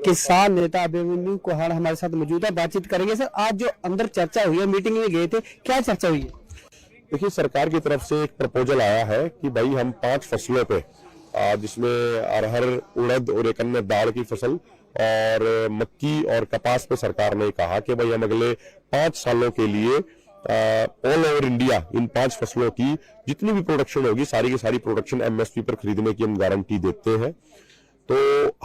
किसान नेता अभिमन्यु कोहाड़ हमारे साथ मौजूद है, बातचीत करेंगे। सर, आज जो अंदर चर्चा हुई है, मीटिंग में गए थे, क्या चर्चा हुई है? देखिए, सरकार की तरफ से एक प्रपोजल आया है कि भाई हम 5 फसलों पे जिसमें अरहर, उड़द और एक अन्य दाल की फसल और मक्की और कपास पे सरकार ने कहा कि भाई हम अगले 5 सालों के लिए ऑल ओवर इंडिया इन 5 फसलों की जितनी भी प्रोडक्शन होगी सारी की सारी प्रोडक्शन एमएसपी पर खरीदने की हम गारंटी देते हैं। तो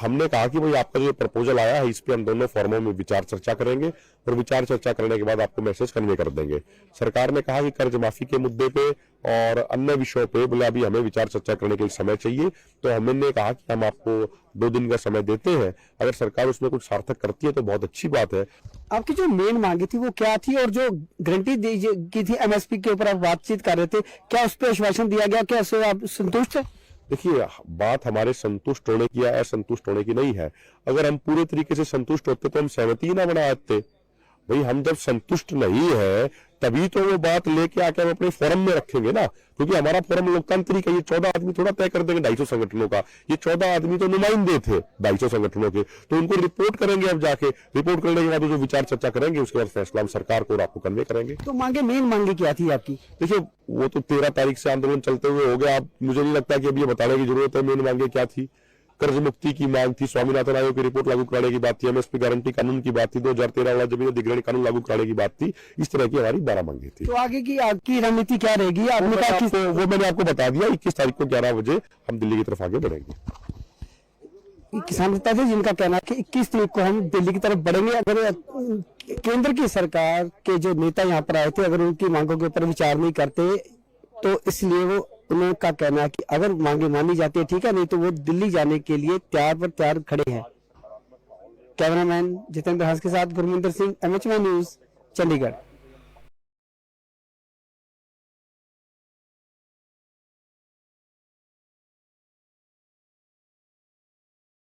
हमने कहा कि भाई आपका जो प्रपोजल आया है इस पे हम दोनों फोरमों में विचार चर्चा करेंगे और विचार चर्चा करने के बाद आपको मैसेज कन्वे कर देंगे। सरकार ने कहा कि कर्ज माफी के मुद्दे पे और अन्य विषयों पे बोले अभी हमें विचार चर्चा करने के लिए समय चाहिए, तो हमने कहा कि हम आपको 2 दिन का समय देते हैं। अगर सरकार उसमें कुछ सार्थक करती है तो बहुत अच्छी बात है। आपकी जो मेन मांगी थी वो क्या थी, और जो गारंटी की थी एमएसपी के ऊपर आप बातचीत कर रहे थे, क्या उस पर आश्वासन दिया गया? क्या उससे आप संतुष्ट है? देखिए, बात हमारे संतुष्ट होने की या असंतुष्ट होने की नहीं है। अगर हम पूरे तरीके से संतुष्ट होते तो हम सहमति ही ना बनाते। भाई हम जब संतुष्ट नहीं है तभी तो वो बात लेके आके हम अपने फोरम में रखेंगे ना, क्योंकि हमारा फोरम लोकतांत्रिक है। ये 14 आदमी थोड़ा तय कर देंगे 250 संगठनों का, ये 14 आदमी तो नुमाइंदे थे 250 संगठनों के, तो उनको रिपोर्ट करेंगे। अब जाके रिपोर्ट करने के बाद जो विचार चर्चा करेंगे उसके बाद फैसला हम सरकार को और आपको कन्वे करेंगे। तो मेन मांगे क्या थी आपकी? देखिए, वो तो 13 तारीख से आंदोलन चलते हुए हो गया। आप मुझे नहीं लगता कि अब ये बताने की जरूरत है मेन मांगे क्या थी। कर्ज मुक्ति की मांग थी, स्वामीनाथन आयोग की रिपोर्ट लागू कराने की बात थी, एमएसपी गारंटी कानून की बात थी, 2013 वाला जमीन अधिग्रहण कानून लागू कराने की बात थी। इस तरह की हमारी 12 मांगे थी। तो आगे की आपकी रणनीति क्या रहेगी? आपने कहा कि वो मैंने आपको बता दिया, 21 तारीख को 11 बजे हम दिल्ली की तरफ आगे बढ़ेंगे। किसान नेता थे जिनका कहना है कि 21 तारीख को हम दिल्ली की तरफ बढ़ेंगे। अगर केंद्र की सरकार के जो नेता यहाँ पर आए थे अगर उनकी मांगों के ऊपर विचार नहीं करते तो इसलिए वो उनका कहना है कि अगर मांगे मानी जाती है ठीक है, नहीं तो वो दिल्ली जाने के लिए तैयार खड़े हैं। कैमरामैन जितेंद्र हंस के साथ गुरमिंदर सिंह, एमएचएम न्यूज, चंडीगढ़।